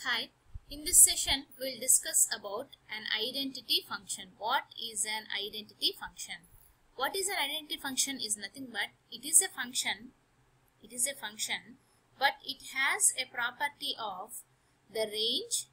Hi, in this session we will discuss about an identity function. What is an identity function? What is an identity function is nothing but it is a function, but it has a property of the range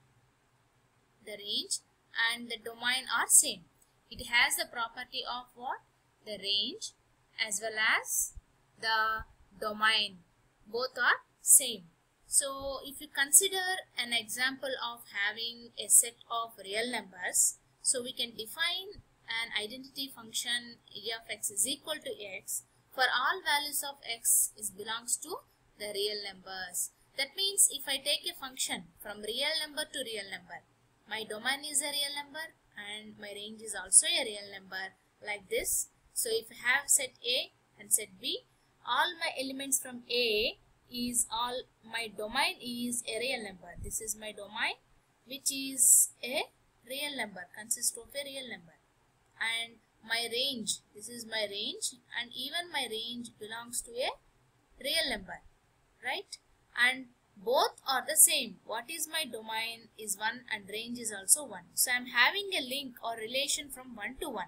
and the domain are same. It has the property of what? The range as well as the domain. Both are same. So if you consider an example of having a set of real numbers, so we can define an identity function a of x is equal to x for all values of x is belongs to the real numbers. That means if I take a function from real number to real number, my domain is a real number and my range is also a real number, like this. So if I have set A and set B, all my elements from A is all my domain is a real number. This is my domain, which is a real number, consists of a real number, and my range, this is my range, and even my range belongs to a real number, right? And both are the same. What is my domain is 1 and range is also 1. So I am having a link or relation from 1 to 1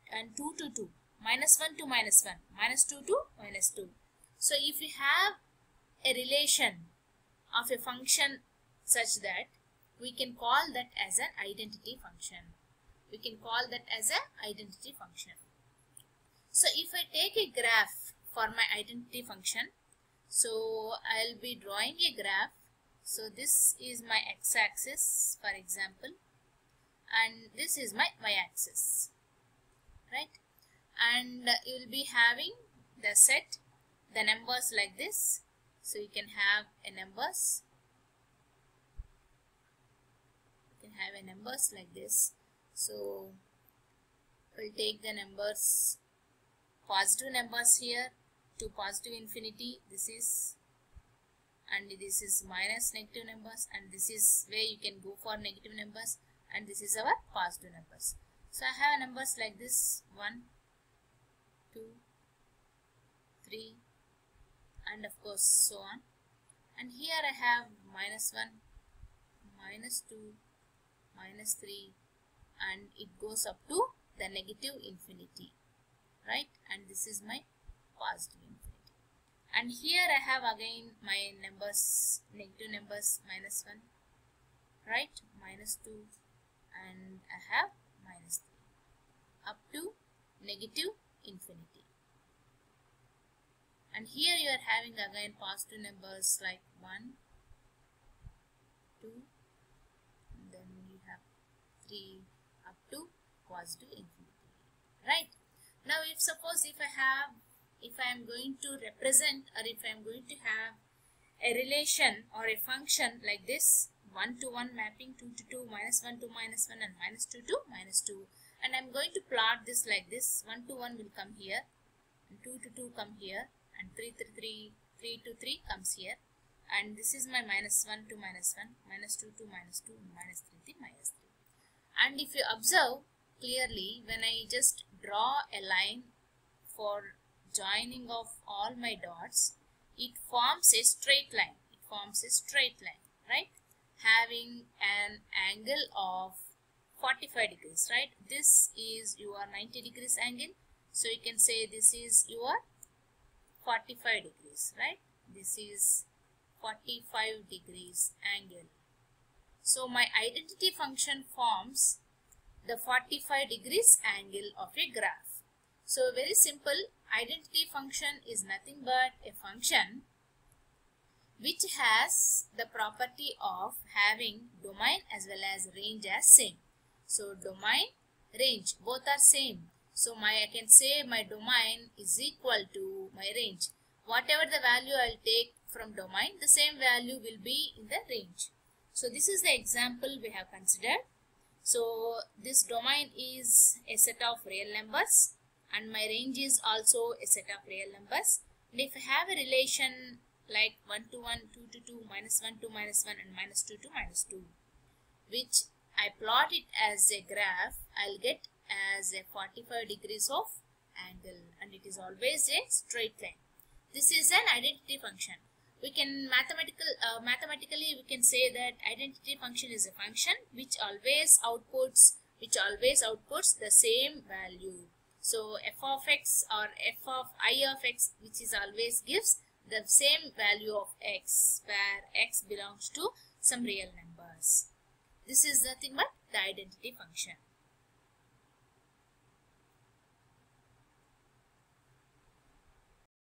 and 2 to 2, minus 1 to minus 1, minus 2 to minus 2. So if we have a relation of a function such that we can call that as an identity function. We can call that as an identity function. So if I take a graph for my identity function, so I'll be drawing a graph. So this is my x-axis, for example, and this is my y-axis, right? And you will be having the set, the numbers like this. So you can have a numbers. You can have a numbers like this. So we'll take the numbers, positive numbers here to positive infinity. This is, and this is minus negative numbers, and this is where you can go for negative numbers, and this is our positive numbers. So I have numbers like this: 1, 2, 3. And of course so on. And here I have minus 1, minus 2, minus 3, and it goes up to the negative infinity, right? And this is my positive infinity. And here I have again my numbers, negative numbers, minus 1, right? Minus 2, and I have minus 3 up to negative infinity. And here you are having again positive numbers like 1, 2, and then you have 3 up to positive infinity, right? Now if suppose if I am going to represent, or if I am going to have a relation or a function like this, 1 to 1 mapping, 2 to 2, minus 1 to minus 1, and minus 2 to minus 2, and I am going to plot this like this. 1 to 1 will come here, and 2 to 2 come here, and 3 to 3 comes here, and this is my minus 1 to minus 1, minus 2 to minus 2, and minus 3 to minus 3. And if you observe clearly, when I just draw a line for joining of all my dots, it forms a straight line. It forms a straight line, right? Having an angle of 45 degrees, right? This is your 90 degrees angle. So you can say this is your 45 degrees, right? This is 45 degrees angle. So my identity function forms the 45 degrees angle of a graph. So very simple, identity function is nothing but a function which has the property of having domain as well as range as same. So domain, range, both are same. So I can say my domain is equal to my range. Whatever the value I'll take from domain, the same value will be in the range. So this is the example we have considered. So this domain is a set of real numbers, and my range is also a set of real numbers. And if I have a relation like 1 to 1, 2 to 2, minus 1 to minus 1, and minus 2 to minus 2, which I plot it as a graph, I'll get as a 45 degrees of angle, and it is always a straight line. This is an identity function. we can mathematically we can say that identity function is a function which always outputs the same value. So f of x or f of I of x, which is always gives the same value of x, where x belongs to some real numbers. This is nothing but the identity function.